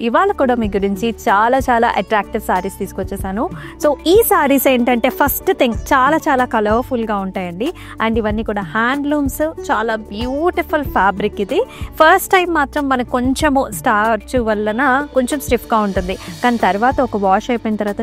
ఇవాళ కూడా మీ గురించి చాలా చాలా అట్రాక్టివ్ సారీస్ తీసుకొచ్చేసాను. సో ఈ సారీస్ ఏంటంటే ఫస్ట్ థింగ్ చాలా కలర్ఫుల్గా ఉంటాయండి. అండ్ ఇవన్నీ కూడా హ్యాండ్లూమ్స్, చాలా బ్యూటిఫుల్ ఫ్యాబ్రిక్. ఇది ఫస్ట్ టైం మాత్రం మనకు కొంచెము స్టార్చ్ వలన కొంచెం స్టిఫ్గా ఉంటుంది, కానీ తర్వాత ఒక వాష్ అయిపోయిన తర్వాత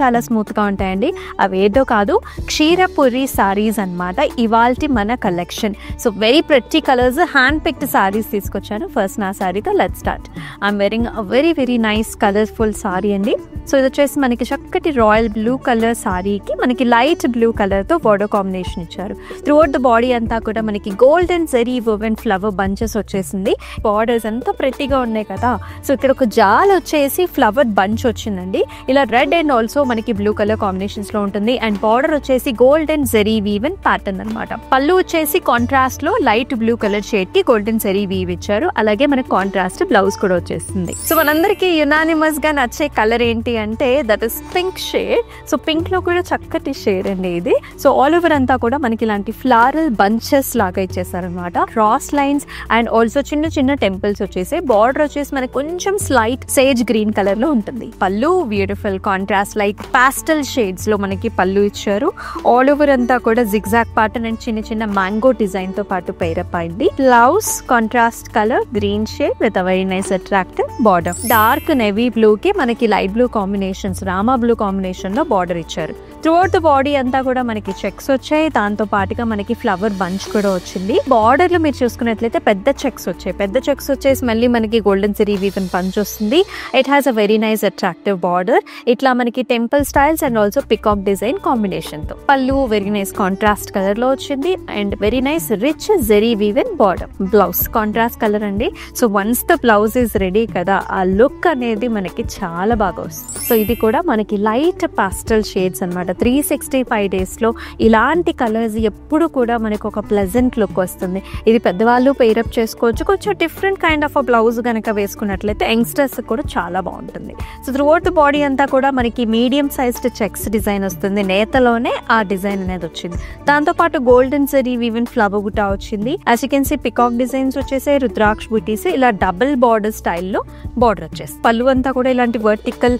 చాలా స్మూత్గా ఉంటాయండి. అవి ఏదో కాదు, క్షీరపురి సారీస్ అన్నమాట ఇవాల్టి మన కలెక్షన్. So very pretty colours, hand picked saris తీసుకొచ్చాను. ఫస్ట్ నా సారీతో let's start. I'm wearing a very nice colourful sari అండి. సో ఇది వచ్చేసి మనకి చక్కటి రాయల్ బ్లూ కలర్ సారీకి మనకి లైట్ బ్లూ కలర్తో బోర్డర్ కాంబినేషన్ ఇచ్చారు. త్రూఅవుట్ ద బాడీ అంతా కూడా మనకి golden zari woven flower bunches వచ్చేసింది. బార్డర్స్ ఎంత ప్రెట్టిగా ఉన్నాయి కదా. సో ఇక్కడ ఒక జాల్ వచ్చేసి ఫ్లవర్ బంచ్ వచ్చిందండి. ఇలా రెడ్ అండ్ ఆల్సో మనకి బ్లూ కలర్ కాంబినేషన్స్ లో ఉంటుంది. అండ్ బార్డర్ వచ్చేసి గోల్డెన్ జరీ వీవెన్ ప్యాటర్న్ అనమాట. పళ్ళు వచ్చేసి కాంట్రాస్ట్ లో లైట్ బ్లూ కలర్ షేడ్ కి గోల్డెన్ జరీ వీవ్ ఇచ్చారు. అలాగే మనకి కాంట్రాస్ట్ బ్లౌజ్ కూడా వచ్చేస్తుంది. సో మనందరికి యునానిమస్ గా నచ్చే కలర్ ఏంటి అంటే that is pink shade. So pink లో కూడా చక్కటి షేడ్ అండి ఇది. సో ఆల్ ఓవర్ అంతా కూడా మనకి ఇలాంటి ఫ్లారల్ బంచెస్ లాగా ఇచ్చేసారనమాట. క్రాస్ లైన్స్ అండ్ ఆల్సో చిన్న టెంపుల్స్ వచ్చేసి, బార్డర్ వచ్చేసి మనకి కొంచెం స్లైట్ సేజ్ గ్రీన్ కలర్ లో ఉంటుంది. పళ్ళు బ్యూటిఫుల్ కాంట్రాస్ట్ లైక్ పాస్టల్ షేడ్స్ లో మనకి పళ్ళు ఇచ్చారు. ఆల్ ఓవర్ అంతా కూడా జిగ్జాగ్ ప్యాటర్న్ అండ్ చిన్న మ్యాంగో డిజైన్ తో పాటు పైరప్ అయింది. Blouse contrast colour green shade with a very nice attractive border. Dark navy blue కి మనకి light blue combinations, Rama blue combination లో బార్డర్ ఇచ్చారు. త్రూఅవుట్ ద బాడీ అంతా కూడా మనకి చెక్స్ వచ్చాయి. దాంతో పాటుగా మనకి ఫ్లవర్ బంచ్ కూడా వచ్చింది. బార్డర్ లో మీరు చూసుకున్నట్లయితే పెద్ద చెక్స్ వచ్చేసి మళ్ళీ మనకి గోల్డెన్ జరీ వీవెన్ పంచ్ వస్తుంది. It has a very nice attractive border. ఇట్లా మనకి temple styles and also peacock design combination తో. పళ్ళు వెరీ నైస్ కాంట్రాస్ట్ కలర్ లో వచ్చింది and very nice rich zari woven border. Blouse contrast colour అండి. So once the blouse is ready కదా, ఆ look అనేది మనకి చాలా బాగా వస్తుంది. సో ఇది కూడా మనకి లైట్ పాస్టల్ షేడ్స్ అనమాట. 365 days లో ఇలాంటి కలర్స్ ఎప్పుడు కూడా మనకు ఒక ప్లెజెంట్ లుక్ వస్తుంది. ఇది పెద్దవాళ్ళు పేరప్ చేసుకోవచ్చు. కొంచెం డిఫరెంట్ కైండ్ ఆఫ్ బ్లౌజ్ కనుక వేసుకున్నట్లయితే యంగ్స్టర్స్ కూడా చాలా బాగుంటుంది. సో త్రూఅవుట్ ద బాడీ అంతా కూడా మనకి మీడియం సైజ్డ్ చెక్స్ డిజైన్ వస్తుంది. నేతలోనే ఆ డిజైన్ అనేది వచ్చింది. దాంతో పాటు golden zari woven flower buta వచ్చింది. As you can see peacock designs వచ్చేసాయి, రుద్రాక్ష బుటీస్, ఇలా డబుల్ బార్డర్ స్టైల్లో బార్డర్ వచ్చేసి. పళ్ళు అంతా కూడా ఇలాంటి వర్టికల్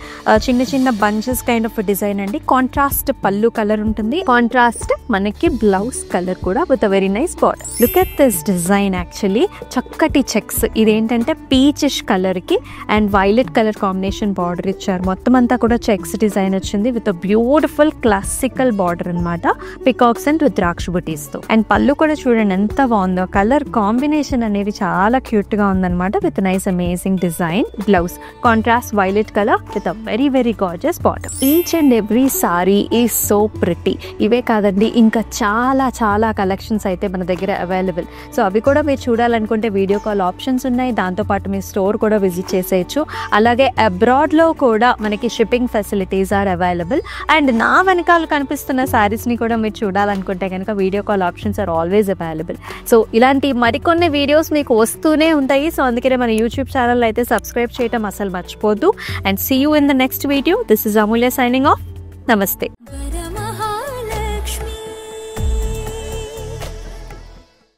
చిన్న బంచెస్ కైండ్ ఆఫ్ డిజైన్ అండి. కాంట్రాస్ట్ పళ్ళు కలర్ ఉంటుంది, కాంట్రాస్ట్ మనకి బ్లౌజ్ కలర్ కూడా with a very nice border. Look at this design. Actually చక్కటి చెక్స్. ఇదేంటంటే పీచిష్ కలర్ కి and violet colour combination border ఇచ్చారు. మొత్తం అంతా కూడా చెక్స్ డిజైన్ వచ్చింది with a beautiful classical border అనమాట. పికాక్స్ అండ్ రుద్రాక్ష బుటీస్ తో. అండ్ పళ్ళు కూడా చూడండి ఎంత బాగుందో. కలర్ కాంబినేషన్ అనేది చాలా క్యూట్ గా ఉందన్నమాట with nice amazing design. Blouse contrast violet colour with a very gorgeous border. Each and every sorry is so pretty. ఇవే కాదండి, ఇంకా చాలా కలెక్షన్స్ అయితే మన దగ్గర అవైలబుల్. సో అవి కూడా మీరు చూడాలనుకుంటే వీడియో కాల్ ఆప్షన్స్ ఉన్నాయి. దాంతోపాటు మీ స్టోర్ కూడా విజిట్ చేసేయచ్చు. అలాగే అబ్రాడ్లో కూడా మనకి shipping facilities are available. And నా వెనకాల కనిపిస్తున్న శారీస్ని కూడా మీరు చూడాలనుకుంటే కనుక video call options are always available. So ఇలాంటి మరికొన్ని వీడియోస్ మీకు వస్తూనే ఉంటాయి. సో అందుకనే మన యూట్యూబ్ ఛానల్ అయితే సబ్స్క్రైబ్ చేయడం అసలు మర్చిపోద్దు. And see you in the next video. This is Amulya signing off. Namaste.